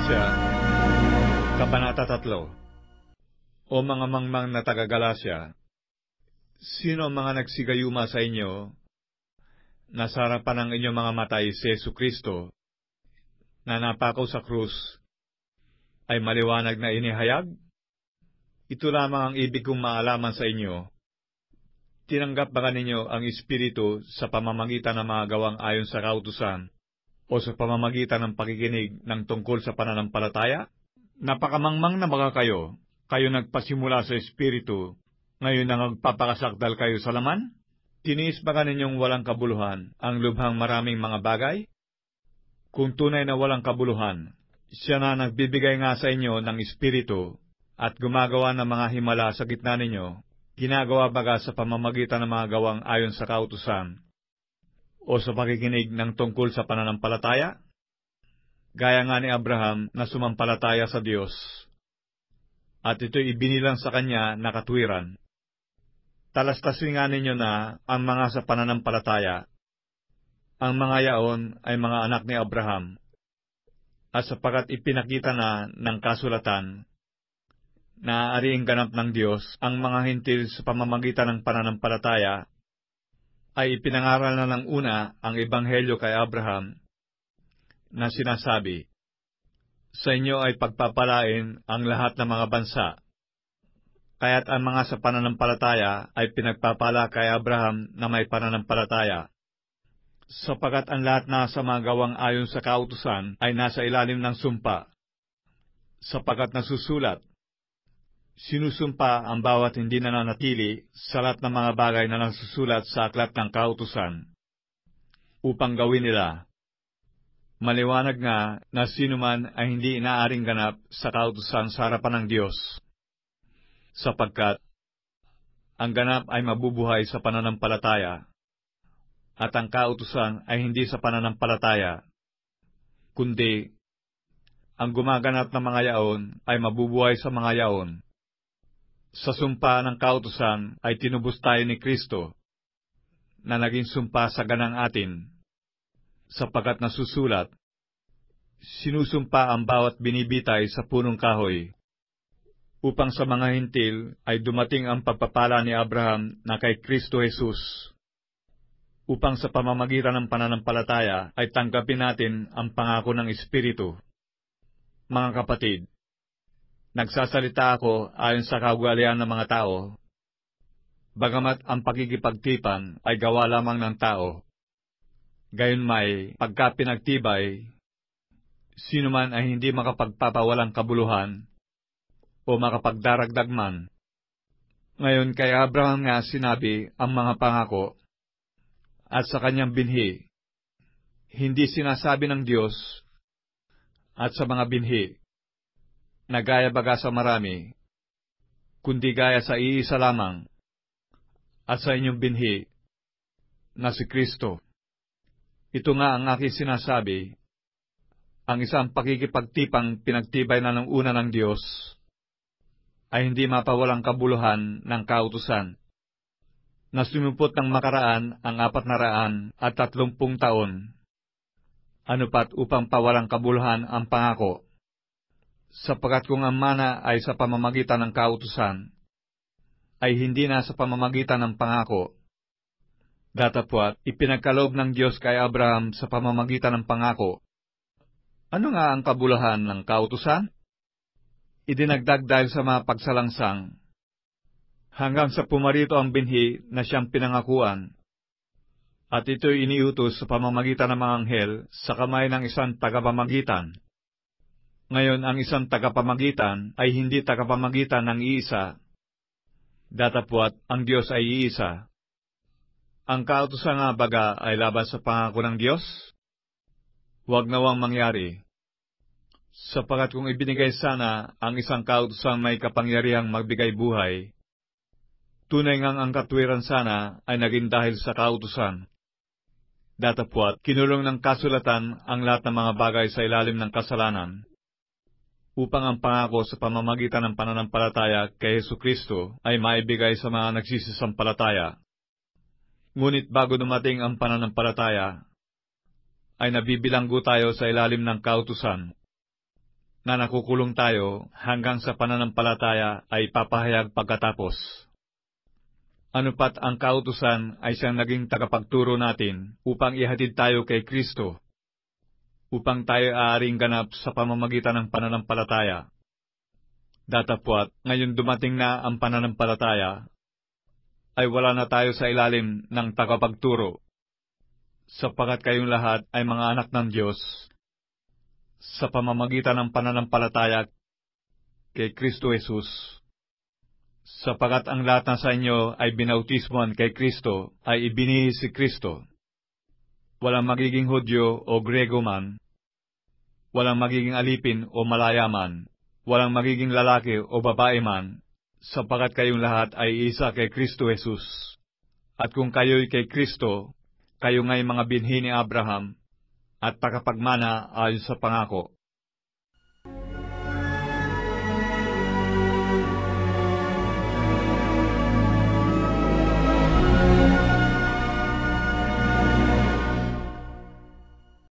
Galasya, Kabanata 3. O mga mangmang na taga-Galasya, sino ang mga nagsigayuma sa inyo na sa harapan ng inyong mga mata si Jesucristo na napako sa krus ay maliwanag na inihayag? Ito lamang ang ibig kong maalaman sa inyo. Tinanggap ba ninyo ang Espiritu sa pamamagitan ng mga gawang ayon sa kautusan o sa pamamagitan ng pakikinig ng tungkol sa pananampalataya? Napakamangmang na mga kayo nagpasimula sa Espiritu, ngayon na magpapakasakdal kayo sa laman? Tiniis ba ninyong walang kabuluhan ang lubhang maraming mga bagay? Kung tunay na walang kabuluhan, siya na nagbibigay nga sa inyo ng Espiritu at gumagawa ng mga himala sa gitna ninyo, ginagawa baga sa pamamagitan ng mga gawang ayon sa kautusan o sa pakikinig ng tungkol sa pananampalataya? Gaya nga ni Abraham na sumampalataya sa Diyos, at ito'y ibinilang sa kanya na katwiran. Talastasin nga ninyo na ang mga sa pananampalataya, ang mga yaon ay mga anak ni Abraham, at sapagkat ipinakita na ng kasulatan na aariing ganap ng Diyos ang mga hintil sa pamamagitan ng pananampalataya, ay ipinangaral na ng una ang Ebanghelyo kay Abraham na sinasabi, sa inyo ay pagpapalain ang lahat ng mga bansa. Kaya't ang mga sa pananampalataya ay pinagpapala kay Abraham na may pananampalataya, sapagkat ang lahat na sa mga gawang ayon sa kautusan ay nasa ilalim ng sumpa, sapagkat nasusulat, sinusumpa ang bawat hindi nananatili sa lahat ng mga bagay na nasusulat sa aklat ng kautusan, upang gawin nila. Maliwanag nga na sino man ay hindi inaaring ganap sa kautusan sa harapan ng Diyos, sapagkat ang ganap ay mabubuhay sa pananampalataya, at ang kautusan ay hindi sa pananampalataya, kundi ang gumaganap ng mga yaon ay mabubuhay sa mga yaon. Sa sumpa ng kautusan ay tinubos tayo ni Kristo, na naging sumpa sa ganang atin, sapagkat nasusulat, sinusumpa ang bawat binibitay sa punong kahoy, upang sa mga hintil ay dumating ang pagpapala ni Abraham na kay Kristo Jesus, upang sa pamamagitan ng pananampalataya ay tanggapin natin ang pangako ng Espiritu. Mga kapatid, nagsasalita ako ayon sa kaugalian ng mga tao, bagamat ang pakikipagtipan ay gawa lamang ng tao. Gayon may pagka pinagtibay, sino man ay hindi makapagpapawalang kabuluhan o makapagdaragdag man. Ngayon kay Abraham nga sinabi ang mga pangako, at sa kanyang binhi, hindi sinasabi ng Diyos, at sa mga binhi, na gaya baga sa marami, kundi gaya sa iisa lamang, at sa inyong binhi, na si Kristo. Ito nga ang aking sinasabi, ang isang pakikipagtipang pinagtibay na ng una ng Diyos, ay hindi mapawalang kabuluhan ng kautusan, na sumipot ng makaraan ang 430 taon, anupat upang pawalang kabuluhan ang pangako, sapagkat kung ang mana ay sa pamamagitan ng kautusan, ay hindi na sa pamamagitan ng pangako. Datapwat, ipinagkaloob ng Diyos kay Abraham sa pamamagitan ng pangako. Ano nga ang kabuluhan ng kautusan? Idinagdag dahil sa mga pagsalangsang, hanggang sa pumarito ang binhi na siyang pinangakuan, at ito'y iniutos sa pamamagitan ng mga anghel sa kamay ng isang tagapamagitan. Ngayon, ang isang tagapamagitan ay hindi tagapamagitan ng iisa, datapwat ang Diyos ay iisa. Ang kautusan nga baga ay laban sa pangako ng Diyos? Huwag nawang mangyari. Sapagkat kung ibinigay sana ang isang kautusan may kapangyarihang magbigay buhay, tunay ngang ang katwiran sana ay naging dahil sa kautusan. Datapwat, kinulong ng kasulatan ang lahat ng mga bagay sa ilalim ng kasalanan, upang ang pangako sa pamamagitan ng pananampalataya kay Jesucristo ay maibigay sa mga nagsisisampalataya. Ngunit bago dumating ang pananampalataya, ay nabibilanggo tayo sa ilalim ng kautusan, na nakukulong tayo hanggang sa pananampalataya ay papahayag pagkatapos. Ano pat ang kautusan ay siyang naging tagapagturo natin upang ihatid tayo kay Kristo, upang tayo aaring ganap sa pamamagitan ng pananampalataya. Datapwat, ngayon dumating na ang pananampalataya, ay wala na tayo sa ilalim ng tagapagturo, sapagkat kayong lahat ay mga anak ng Diyos sa pamamagitan ng pananampalataya kay Kristo Jesus. Sapagkat ang lahat na sa inyo ay binautismuhan kay Kristo ay ibinihis si Kristo. Walang magiging Hudyo o Grego man, walang magiging alipin o malaya man, walang magiging lalaki o babae man, sapagkat kayong lahat ay isa kay Kristo Jesus. At kung kayo'y kay Kristo, kayo nga'y mga binhi ni Abraham at takapagmana ayon sa pangako.